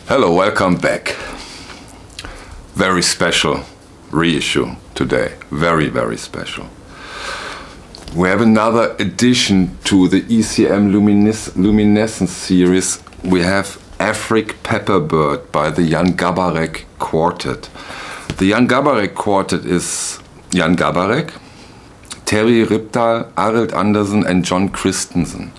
Hello, welcome back. Very special reissue today. Very, very special. We have another addition to the ECM Luminescence Series. We have Afric Pepperbird by the Jan Garbarek Quartet. The Jan Garbarek Quartet is Jan Garbarek, Terry Ripdahl, Arild Andersen and John Christensen.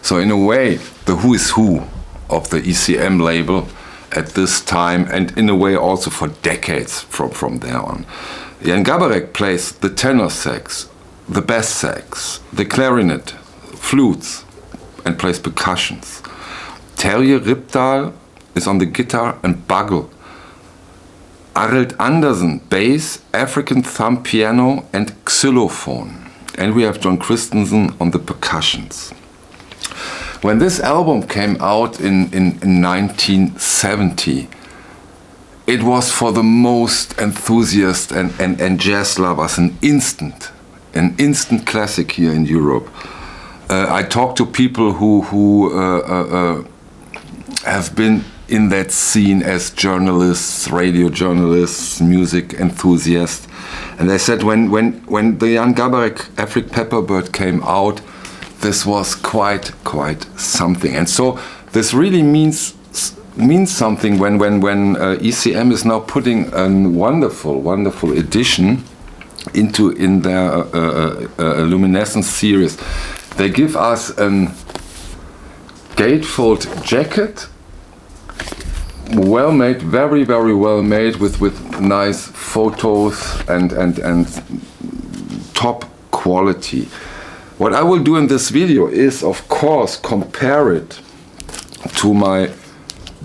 So in a way, the who is who of the ECM label at this time, and in a way also for decades from there on. Jan Garbarek plays the tenor sax, the bass sax, the clarinet, flutes, and plays percussions. Terje Ripdahl is on the guitar and bugle. Arild Andersen, bass, African thumb piano and xylophone. And we have John Christensen on the percussions. When this album came out in 1970, it was for the most enthusiast and jazz lovers an instant classic here in Europe. I talked to people who have been in that scene as journalists, radio journalists, music enthusiasts, and they said when the Jan Garbarek Afric Pepperbird came out, this was quite something. And so this really means something when ECM is now putting a wonderful edition in their Luminescence series. They give us an gatefold jacket, well made, very well made, with nice photos and top quality. What I will do in this video is, of course, compare it to my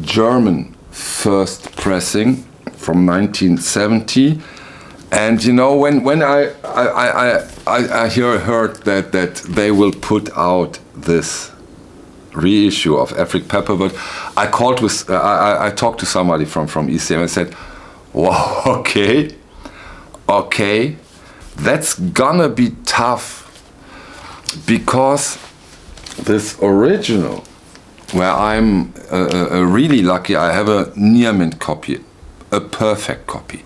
German first pressing from 1970. And you know, when I heard that they will put out this reissue of Afric Pepperbird, I talked to somebody from ECM and said, "Wow, okay, that's gonna be tough." Because this original, where I'm really lucky, I have a near mint copy, a perfect copy.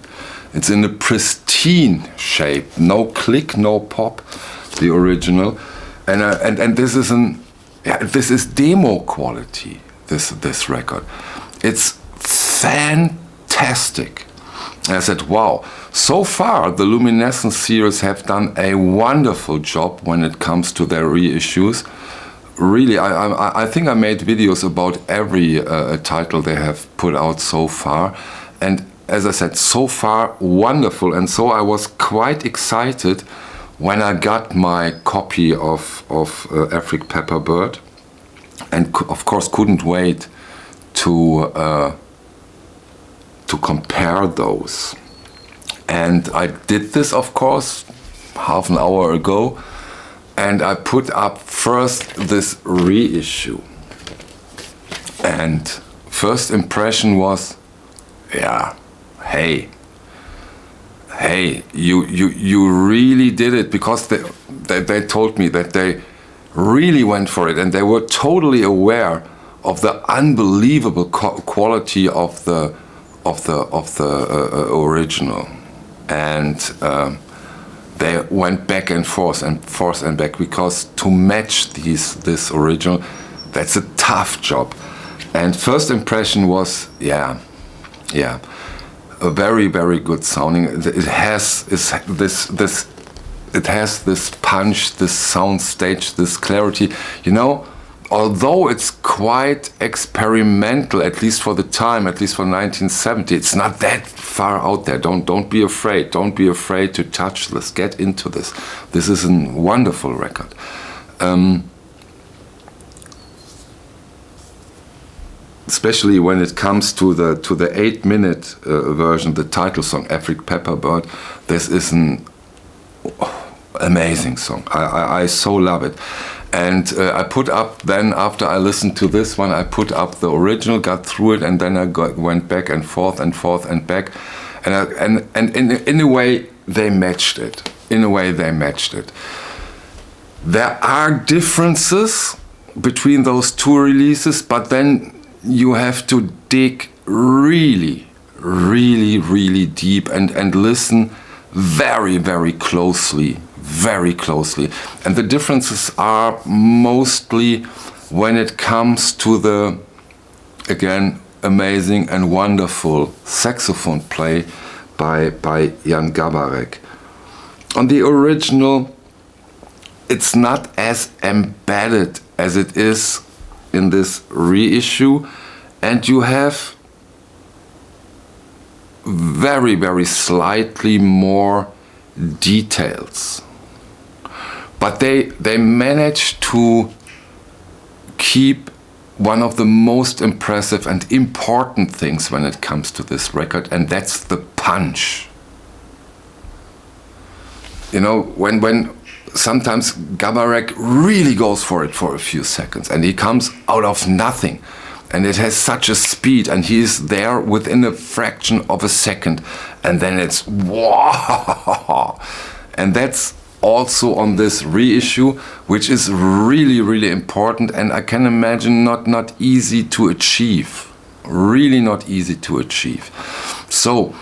It's in a pristine shape, no click, no pop, the original, and this is demo quality. This record, it's fantastic. And I said, wow, so far the Luminescence series have done a wonderful job when it comes to their reissues. Really, I think I made videos about every title they have put out so far. And as I said, so far wonderful. And so I was quite excited when I got my copy of Afric Pepperbird. And of course couldn't wait to compare those. And I did this, of course, half an hour ago, and I put up first this reissue. And first impression was, yeah, hey, you really did it, because they told me that they really went for it, and they were totally aware of the unbelievable quality of the original, and they went back and forth and back, because to match this original, that's a tough job. And first impression was, yeah, a very good sounding. It has this punch, this sound stage, this clarity. You know, although it's quite experimental, at least for the time, at least for 1970, it's not that far out there. Don't be afraid. Don't be afraid to touch this. Get into this. This is a wonderful record. Especially when it comes to the 8-minute version, the title song, Afric Pepperbird. This is an amazing song. I so love it. And I put up, then after I listened to this one, I put up the original, got through it, and then I went back and forth and back. And in a way, they matched it. There are differences between those two releases, but then you have to dig really, really, really deep and listen very, very closely, very closely. And the differences are mostly when it comes to the, again, amazing and wonderful saxophone play by Jan Gabarek. On the original, it's not as embedded as it is in this reissue, and you have very, very slightly more details. But they managed to keep one of the most impressive and important things when it comes to this record, and that's the punch. You know, when sometimes Gabarek really goes for it for a few seconds, and he comes out of nothing, and it has such a speed, and he's there within a fraction of a second, and then it's wow. And that's also on this reissue, which is really, really important, and I can imagine not easy to achieve. Really not easy to achieve. So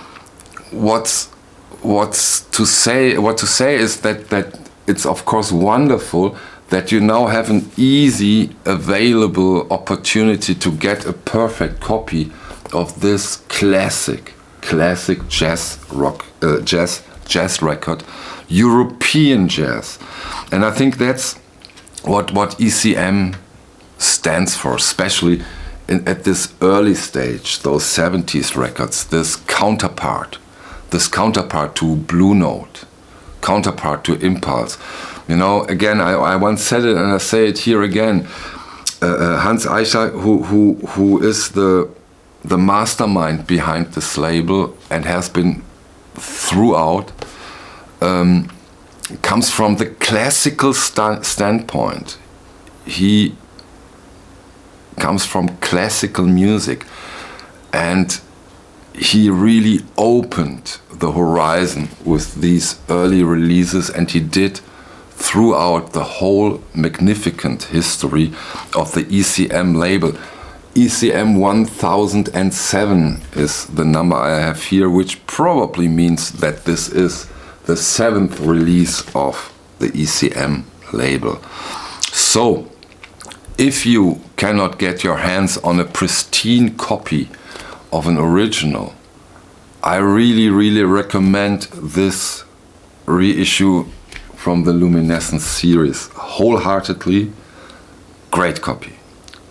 what to say is that it's of course wonderful that you now have an easy available opportunity to get a perfect copy of this classic jazz record, European jazz. And I think that's what ECM stands for, especially at this early stage, those 70s records, this counterpart to Blue Note, counterpart to Impulse. You know, again, I once said it and I say it here again, Hans Eicher, who is the mastermind behind this label and has been throughout, comes from the classical standpoint. He comes from classical music, and he really opened the horizon with these early releases, and he did throughout the whole magnificent history of the ECM label. ECM 1007 is the number I have here, which probably means that this is the 7th release of the ECM label. So, if you cannot get your hands on a pristine copy of an original, I really, really recommend this reissue from the Luminescence series wholeheartedly. Great copy.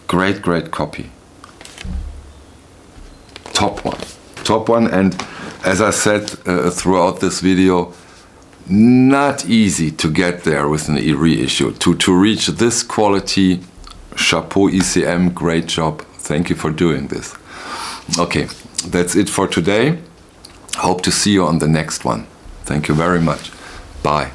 Great copy. Top one, and as I said throughout this video, not easy to get there with an reissue. To reach this quality, chapeau ECM, great job. Thank you for doing this. Okay, that's it for today. Hope to see you on the next one. Thank you very much. Bye.